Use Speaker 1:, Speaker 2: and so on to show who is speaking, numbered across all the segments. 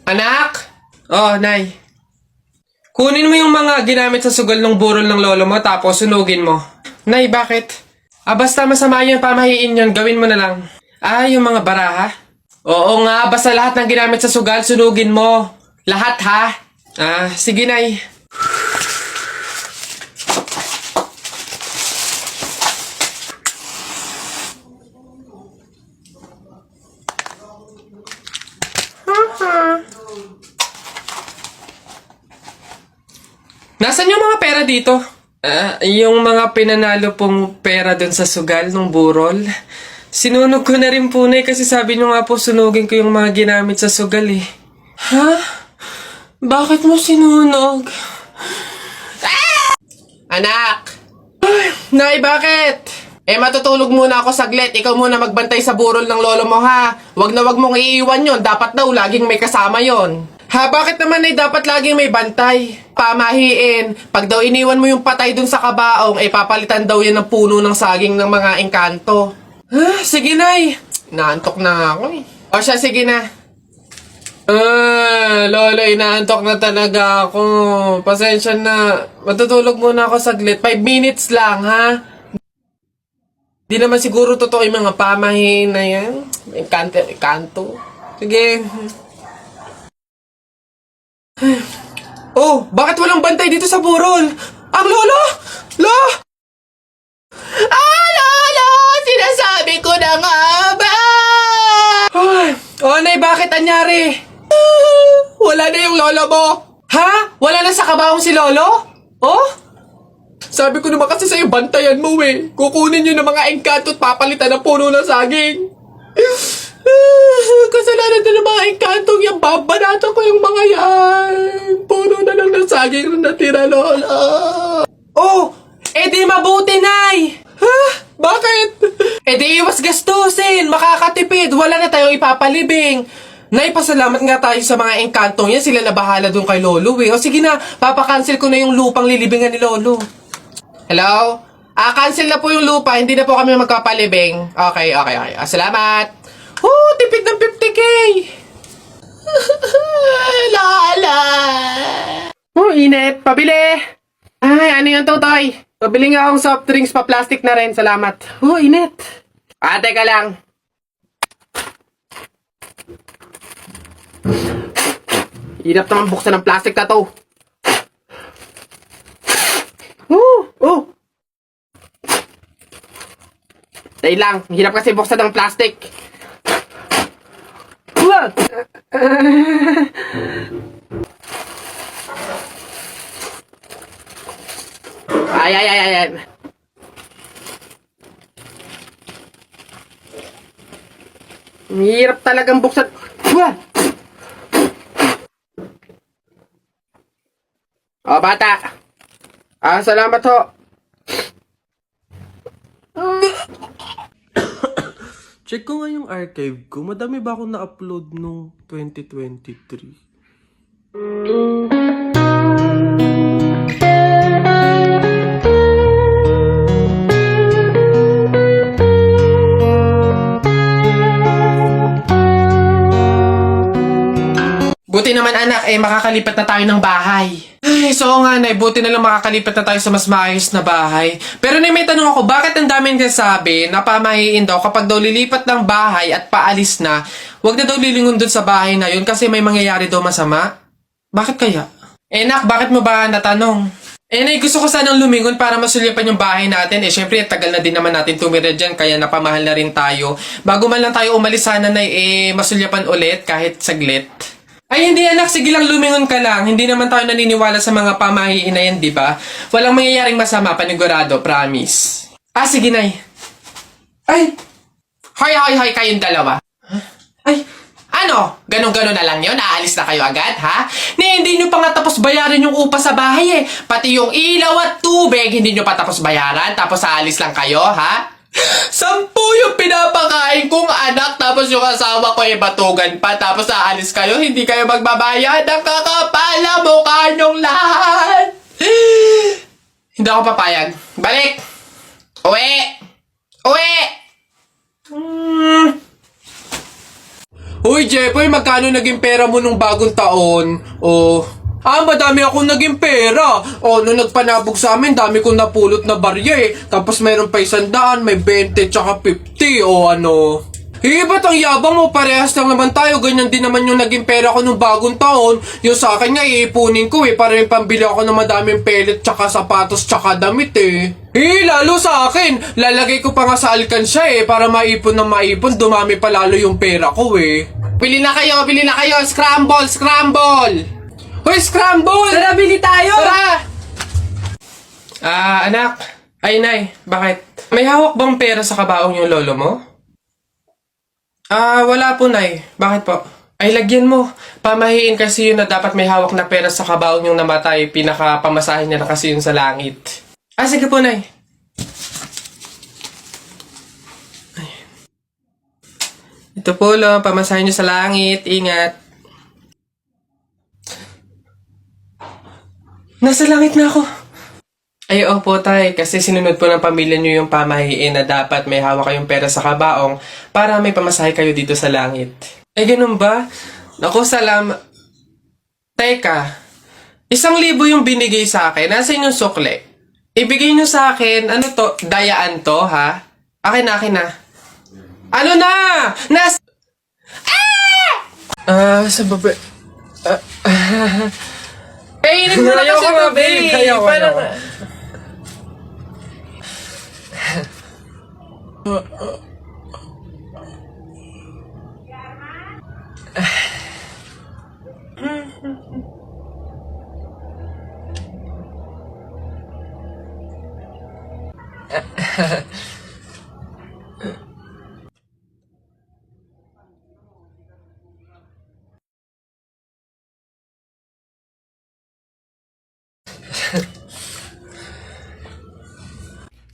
Speaker 1: Anak? Oh, Nay. Kunin mo yung mga ginamit sa sugal ng burol ng lolo mo tapos sunugin mo. Nay, bakit? Basta masama yung pamahiin yun, gawin mo na lang. Yung mga baraha? Oo nga, basta lahat ng ginamit sa sugal, sunugin mo. Lahat ha? Sige Nay. Nasaan yung mga pera dito? Yung mga pinanalo pong pera dun sa sugal ng burol. Sinunog ko na rin po na kasi sabi nyo nga po sunugin ko yung mga ginamit sa sugal eh. Ha? Bakit mo sinunog? Anak! Nay, bakit? Matutulog muna ako saglit. Ikaw muna magbantay sa burol ng lolo mo ha. Wag na wag mong iiwan yon. Dapat daw laging may kasama yon. Ha, bakit naman ay dapat laging may bantay? Pamahiin. Pag daw iniwan mo yung patay dun sa kabaong, papalitan daw yan ng puno ng saging ng mga engkanto. Sige Nay. Naantok na ako eh. O siya, sige na. Lolo, inaantok na talaga ako. Pasensya na. Matutulog muna ako saglit. 5 minutes lang, ha? Di naman siguro totoo yung mga pamahiin na yan. Engkanto. Sige. Oh, bakit walang bantay dito sa burol? Ang lolo! Lolo! Sinasabi ko na nga ba? Nay, bakit anyari? Wala na yung lolo mo. Ha? Wala na sa kabaong si lolo? Oh? Sabi ko naman kasi sa'yo, bantayan mo eh. Kukunin nyo ng mga engkanto at papalitan ng puno ng saging. Kasalanan na ng mga engkantong yung babanatan ko yung mga yan. Puno na lang ng saging na natira, lola. Oh, di mabuti, Nay. Ha? Bakit? Di iwas gastusin. Makakatipid. Wala na tayong ipapalibing. Nay, pasalamat nga tayo sa mga engkantong yan. Sila na bahala dun kay lolo eh. O sige na, papakancel ko na yung lupang lilibingan ni lolo. Hello? Cancel na po yung lupa. Hindi na po kami magpapalibing. Okay. Salamat. Tipid ng 50K! Lala! Init. Pabili! Ano yung tutoy? Pabili nga akong soft drinks pa plastic na rin. Salamat. Init. Teka lang. Hirap naman buksan ng plastic na to. Dahil lang. Hirap kasi buksan ng plastic. Ay. Hirap talagang buksan. Bata. Salamat ho. Check ko nga yung archive ko. Madami ba akong na-upload nung 2023? Buti naman anak, makakalipat na tayo ng bahay. So nga Nay, buti na lang makakalipat na tayo sa mas maayos na bahay. Pero may tanong ako, bakit ang daming kasabi na pamahiin daw kapag daw lilipat ng bahay at paalis na, wag na daw lilingon dun sa bahay na yun kasi may mangyayari daw masama? Bakit kaya? Nak, bakit mo ba natanong? Nay, gusto ko sanang lumingon para masulyapan yung bahay natin. Syempre, tagal na din naman natin tumira dyan, kaya napamahal na rin tayo. Bago man lang tayo umalis sana na masulyapan ulit kahit saglit. Hindi anak, sige lang lumingon ka lang. Hindi naman tayo naniniwala sa mga pamahiin na yan, di ba? Walang mangyayaring masama, panigurado, promise. Sige Nay. Hoy, kayong dalawa. Ano? Ganon-ganon na lang yun? Aalis na kayo agad, ha? Hindi nyo pa nga tapos bayaran yung upa sa bahay eh. Pati yung ilaw at tubig, hindi nyo pa tapos bayaran, tapos aalis lang kayo, ha? 10 yung pinapakain kong anak, tapos yung asawa ko batugan pa, tapos aalis kayo, hindi kayo magbabayad. Ang kakapal na mukha nyong lahat. Hindi ako papayag. Balik! Uwi! Uy, Jepoy, magkano naging pera mo nung bagong taon? Oh, madami akong naging pera. Oh, nung nagpanabog sa amin, dami kong napulot na barya eh. Tapos meron pa 100, may 20, tsaka 50. O ano? Ba't ang yabang mo? Parehas lang naman tayo. Ganyan din naman yung naging pera ko nung bagong taon. Yung sa akin nga, iipunin ko eh. Para yung pambili ako ng madaming pellet, tsaka sapatos, tsaka damit eh. Lalo sa akin. Lalagay ko pa nga sa alkansya eh. Para maipon na maipon, dumami pa lalo yung pera ko eh. Bili na kayo, bili na kayo. Scramble, scramble! Hoy, scramble!
Speaker 2: Tara, bili tayo!
Speaker 1: Tara! Anak. Ay, Nay. Bakit? May hawak bang pera sa kabaong yung lolo mo? Wala po, Nay. Bakit po? Ay, lagyan mo. Pamahiin kasi yun na dapat may hawak na pera sa kabaong yung namatay. Pinakapamasahin niya na kasi yun sa langit. Sige po, Nay. Ay. Ito po, lo. Pamasahin niyo sa langit. Ingat. Nasa langit na ako. Ay, opo, Tay. Kasi sinunod po ng pamilya niyo yung pamahiin na dapat may hawak kayong pera sa kabaong para may pamasahe kayo dito sa langit. Ay, ganun ba? Naku, Teka, 1,000 yung binigay sa akin. Nasaan yung sukle? Ibigay niyo sa akin, ano to? Dayaan to, ha? Akin na. Ano na? Sa baba... Kainin mo na kasi ito, babe. Parang...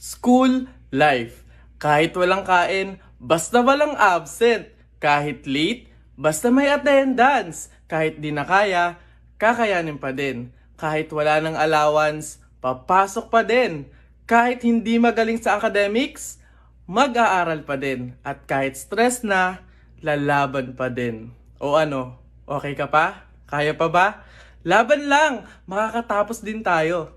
Speaker 2: School life. Kahit walang kain, basta walang absent. Kahit late, basta may attendance. Kahit di na kaya, kakayanin pa din. Kahit wala ng allowance, papasok pa din. Kahit hindi magaling sa academics, mag-aaral pa din. At kahit stress na, lalaban pa din. O ano, okay ka pa? Kaya pa ba? Laban lang, makakatapos din tayo.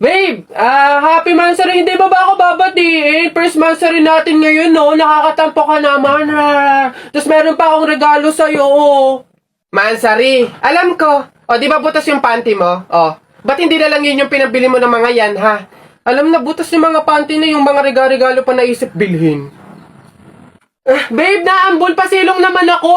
Speaker 1: Babe, happy Mansari. Hindi ba ako babatiin? First Mansari natin ngayon, no? Nakakatampo ka naman, ha? Tapos meron pa akong regalo sa'yo, oh. Mansari, alam ko. O, di ba butas yung panty mo? O, ba't hindi na lang yun yung pinabili mo ng mga yan, ha? Alam na, butas yung mga panty na yung mga regalo pa naisip bilhin. Babe, naambol pa silong naman ako.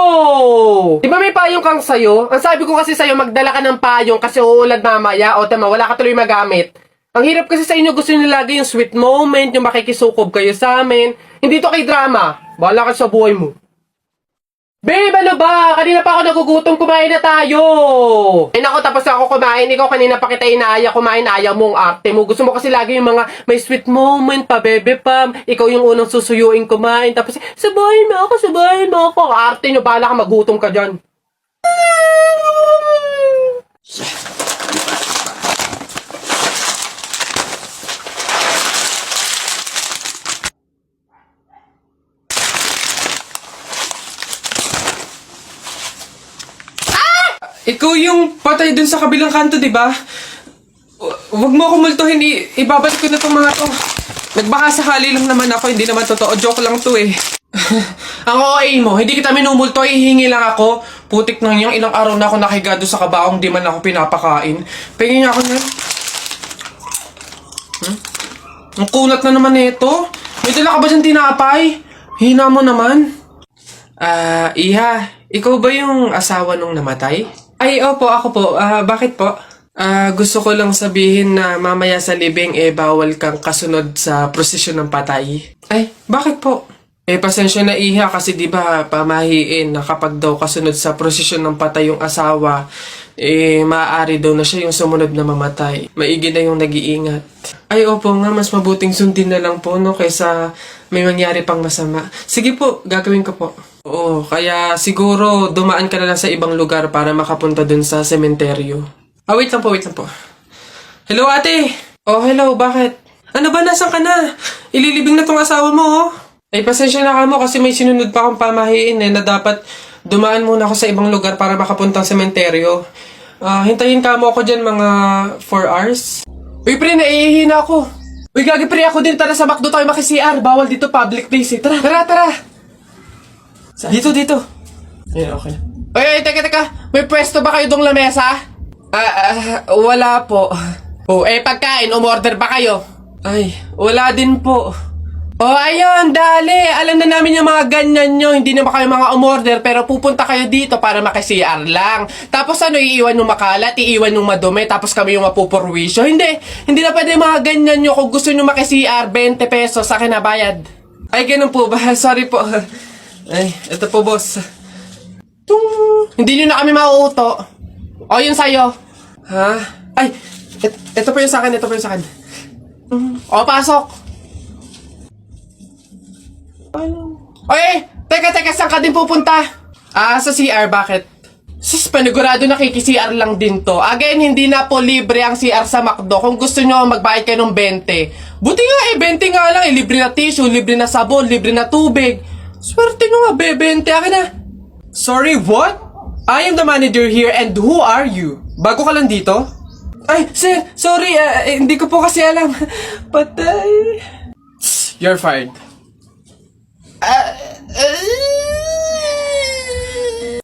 Speaker 1: Di ba may payong kang sayo? Ang sabi ko kasi sayo, magdala ka ng payong kasi uulad mamaya. O, tama, wala ka tuloy magamit. Ang hirap kasi sa inyo, gusto nyo lagi yung sweet moment, yung makikisukob kayo sa amin. Hindi to kay drama. Bahala ka sa buhay mo. Babe, ano ba? Kanina pa ako nagugutom, kumain na tayo. Ay nako, tapos ako kumain. Ikaw kanina pa kita inaaya kumain, ayaw mong arte mo. Gusto mo kasi lagi yung mga may sweet moment pa, bebe pam. Ikaw yung unang susuyuin kumain. Tapos, sabahin mo ako. Arte nyo, bahala ka, magutom ka dyan. Ikaw yung patay dun sa kabilang kanto, di ba? Huwag mo ako multuhin, ibabalik ko na tong mga to. Nagbaka sakali lang naman ako, hindi naman totoo. Joke lang to eh. Ang OA mo, hindi kita minumulto, hihingi lang ako. Putik nang yang ilang araw na ako nakigado sa kabaong, di man ako pinapakain. Pingin niya ako na. Ang kunat na naman nito. May dala ka ba dyan tinapay? Hina mo naman. Iha, ikaw ba yung asawa nung namatay? Ay, opo, ako po. Bakit po? Gusto ko lang sabihin na mamaya sa libing bawal kang kasunod sa prosesyon ng patay. Ay, bakit po? Pasensya na Iha kasi di ba pamahiin na kapag daw kasunod sa prosesyon ng patay yung asawa, maaari daw na siya yung sumunod na mamatay. Maigi na yung nag-iingat. Ay, opo nga, mas mabuting sundin na lang po, no, kaysa may mangyari pang masama. Sige po, gagawin ko po. Oo, kaya siguro dumaan ka na lang sa ibang lugar para makapunta dun sa sementeryo. Wait lang po. Hello, ate! Oh, hello, bakit? Ano ba, nasan ka na? Ililibing na tong asawa mo, oh. Ay, pasensya na ka mo kasi may sinunod pa akong pamahiin na dapat dumaan muna ako sa ibang lugar para makapuntang sementeryo. Hintayin ka mo ako dyan mga 4 hours. Uy, pre, naiihi na ako. Uy, gagi, pre, ako din. Tara sa McDo tayo maki-CR. Bawal dito, public place eh. Tara. Dito. Ayan, okay. Uy, teka. May pwesto ba kayo dong lamesa? Wala po. Oh, pagkain, umorder ba kayo? Ay, wala din po. Oh, ayun, dali. Alam na namin yung mga ganyan nyo. Hindi naman kayo mga umorder, pero pupunta kayo dito para maki-CR lang. Tapos iiwan yung makalat, iiwan yung madumi, tapos kami yung mapupurwisyo. Hindi na pwede mga ganyan nyo. Kung gusto nyo maki-CR, 20 pesos, sa akin na bayad. Ay, ganun po ba? Sorry po. Ay, ito po, boss. Hindi nyo na kami mauuto. O, yun sa'yo. Ha? Ay, ito po yung sa akin, O, pasok. Oy, teka, saan ka din pupunta? Sa CR, bakit? Sus, panigurado nakiki-CR lang din to. Again, hindi na po libre ang CR sa McDo. Kung gusto nyo, magbayad kayo ng 20. Buti nga 20 nga lang. Libre na tissue, libre na sabon, libre na tubig. Swerte nyo nga, 20. Akin na. Sorry, what? I am the manager here and who are you? Bago ka lang dito? Ay, sir, sorry. Hindi ko po kasi alam. Patay. You're fired.